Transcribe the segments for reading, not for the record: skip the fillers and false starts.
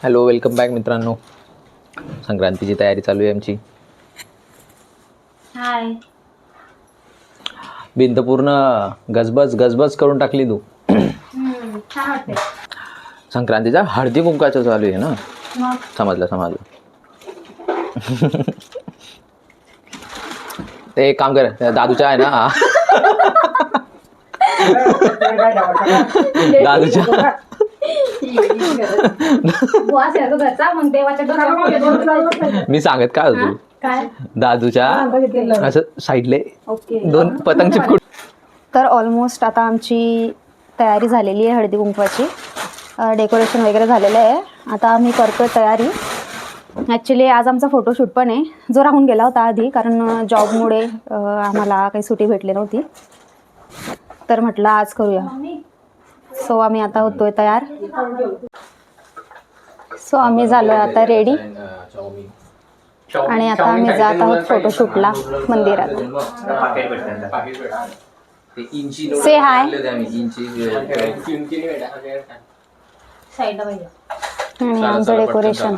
Hello, welcome back मित्रांनो. संक्रांतीची तयारी चालू आहे आमची. हाय. भिंत पूर्ण गजबज गजबज करून टाकली तू. छान वाटते. संक्रांतीचा हळदी कुंकाचं चालू आहे ना. मग समजलं. ते एक काम कर, दादूच्या आहे ना दादूच्या मी सांगत का तू दादूच्या असं साईडले दोन पतंग चिपकून. तर ऑलमोस्ट आता आमची तयारी झालेली आहे हळदी कुंकवाची. डेकोरेशन वगैरे झालेलं आहे. आता आम्ही करतोय तयारी. ॲक्च्युली आज आमचा फोटोशूट पण आहे, जो राहून गेला होता आधी, कारण जॉबमुळे आम्हाला काही सुट्टी भेटली नव्हती. तर म्हटलं आज करूया. सो आम्ही आता होतोय तयार. सो आम्ही झालोय आता रेडी आणि आता आम्ही जात आहोत फोटोशूटला मंदिरात. से हाय. आणि आमचं डेकोरेशन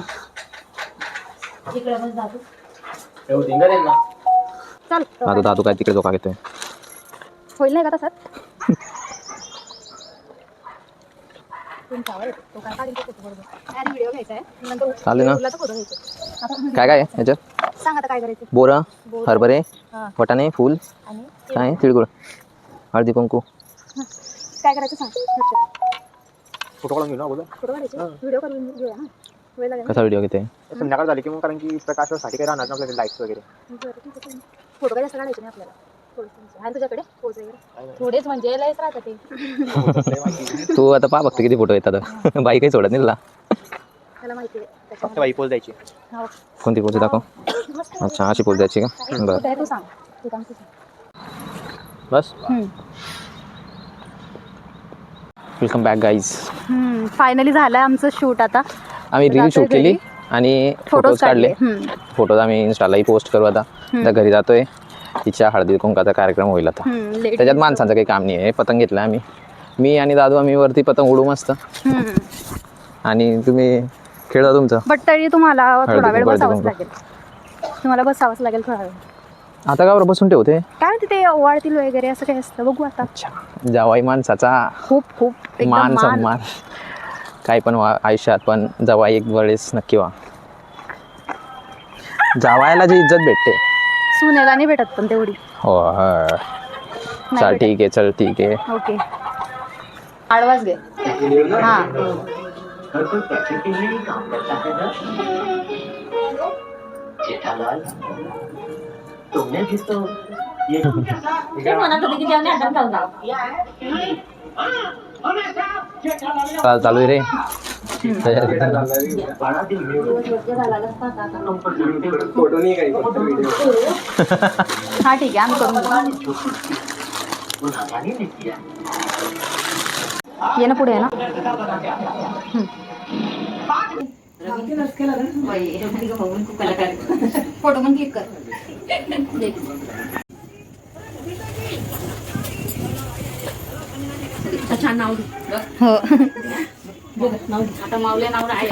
आता दादू काय तिकडे धोका घेतोय. होईल नाही का तसं. चालेल ना. काय काय ह्याच्यात सांग आता काय करायचं. बोरं, हरभरे, वटाणे, फूल, काय तिळगुळ, हळदी कुंकू. काय करायचं सांग. फोटो काढून घेऊ ना अगोदर. फोटो काढायचे, व्हिडिओ करून घेऊया. वेळ लागेल. कसा व्हिडिओ घेते. संध्याकाळ झाली की मग, कारण की प्रकाशासाठी काही राहणार ना आपल्याकडे लाईट्स वगैरे. फोटो काय जास्त काढायचे नाही आपल्याला. आणि तुझ्याकडे पोज वगैरे थोडेच म्हणजे लयच राहतात ते. तू आता पहा बघते किती फोटो येतात. बाई काही सोडत नाही तुला. मला माहिती आहे. फक्त बाई पोज द्यायची. कोणती पोज दाखव. अच्छा, अशी पोज द्यायची का. बरं तू सांग. बस. Welcome back guys. फायनली झालं आमचं शूट. आता आम्ही रील शूट केली आणि फोटोज काढले. फोटोज आम्ही इन्स्टालाही पोस्ट करू. आता घरी जातोय. तिच्या हळदी कुंकाचा कार्यक्रम होईल आता. त्याच्यात माणसांचं काही काम नाही आहे. पतंग घेतलं आम्ही, मी आणि दादू आम्ही वरती पतंग उडू मस्त. आणि तुम्ही खेळा तुमचं. बट तरी तुम्हाला थोडा वेळ बसावंच लागेल. तुम्हाला बसावंच लागेल थोडा वेळ. आता का बरं बसून ठेवते. काय म्हणते ते ओवाळतील वगैरे असं काही असतं. बघू आता. अच्छा, जावाई माणसाचा खूप मान सन्मान काही पण आयुष्यात, पण जावाई एक वेळेस नक्की व्हा. जावायला जी इज्जत भेटते सुनेला नाही भेटत पण तेवढी. हो. चल ठीक आहे. ओके, आडवाच घे. हा तुमने भी तो ये चालू आहे रे. हा ठीक आहे, आम्ही करून ये ना पुढे आहे ना. फोटो पण क्लिक कर. छान नाव हो. आता मावल्या नाव आहे.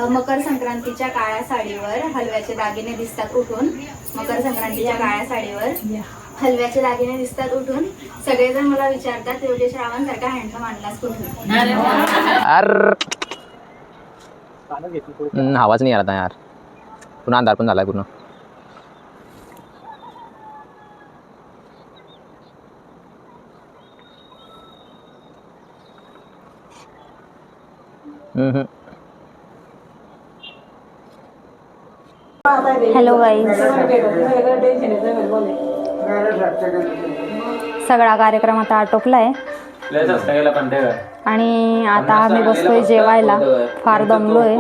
मकर संक्रांतीच्या काळ्या साडीवर हलव्याचे दागिने दिसतात उठून. मकर संक्रांतीच्या काळ्या साडीवर हलव्याचे दागिने दिसतात उठून. सगळेजण मला विचारतात योगेश रावण सारखा हँडसम आणलास कुठून. आवाज नाही आला यार. पुन्हा अंधार पण झालाय पूर्ण. Hello guys. सगळा कार्यक्रम आता आटोपलाय आणि आता आम्ही बसतोय जेवायला. फार दमलोय.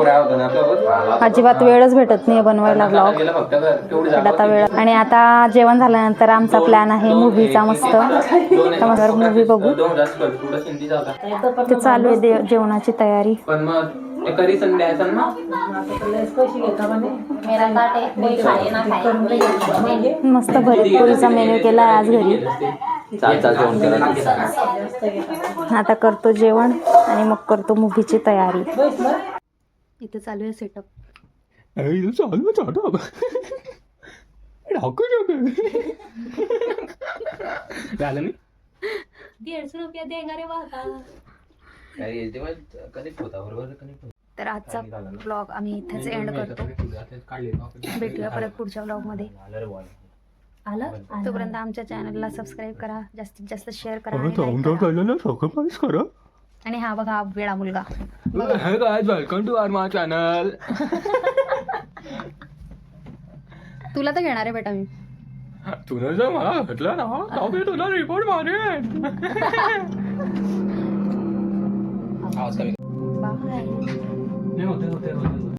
अजिबात वेळच भेटत नाही बनवायला ब्लॉग. आता वेळ. आणि आता जेवण झाल्यानंतर आमचा प्लॅन आहे मूव्हीचा. मस्त मूव्ही बघू. ते चालू आहे जेवणाची तयारी. कधी संडे असेल ना मस्त भरीत पोळीचा मेन्यू केला आहे आज घरी. चाल जेवण करा. आता करतो जेवण आणि मग करतो मूवीची तयारी. इथे चालू आहे सेटअप. झालं नाही 150 रुपये देगा रे बाबा. कनेक्ट होता बरोबर कनेक्ट होता. तर आजचा ब्लॉग आम्ही इथेच एंड करतो. भेटूया परत पुढच्या ब्लॉगमध्ये. आलं तोपर्यंत आमच्या चॅनलला सबस्क्राईब करा, जास्तीत जास्त शेअर करा आणि like करा. आणि हा बघा हा वेळा मुलगा. Welcome to our my channel. तुला तर घेणार आहे बेटा मी. तुला जर मला भेटलं ना मी तुला रिपोर्ट मारेन. बाय. होते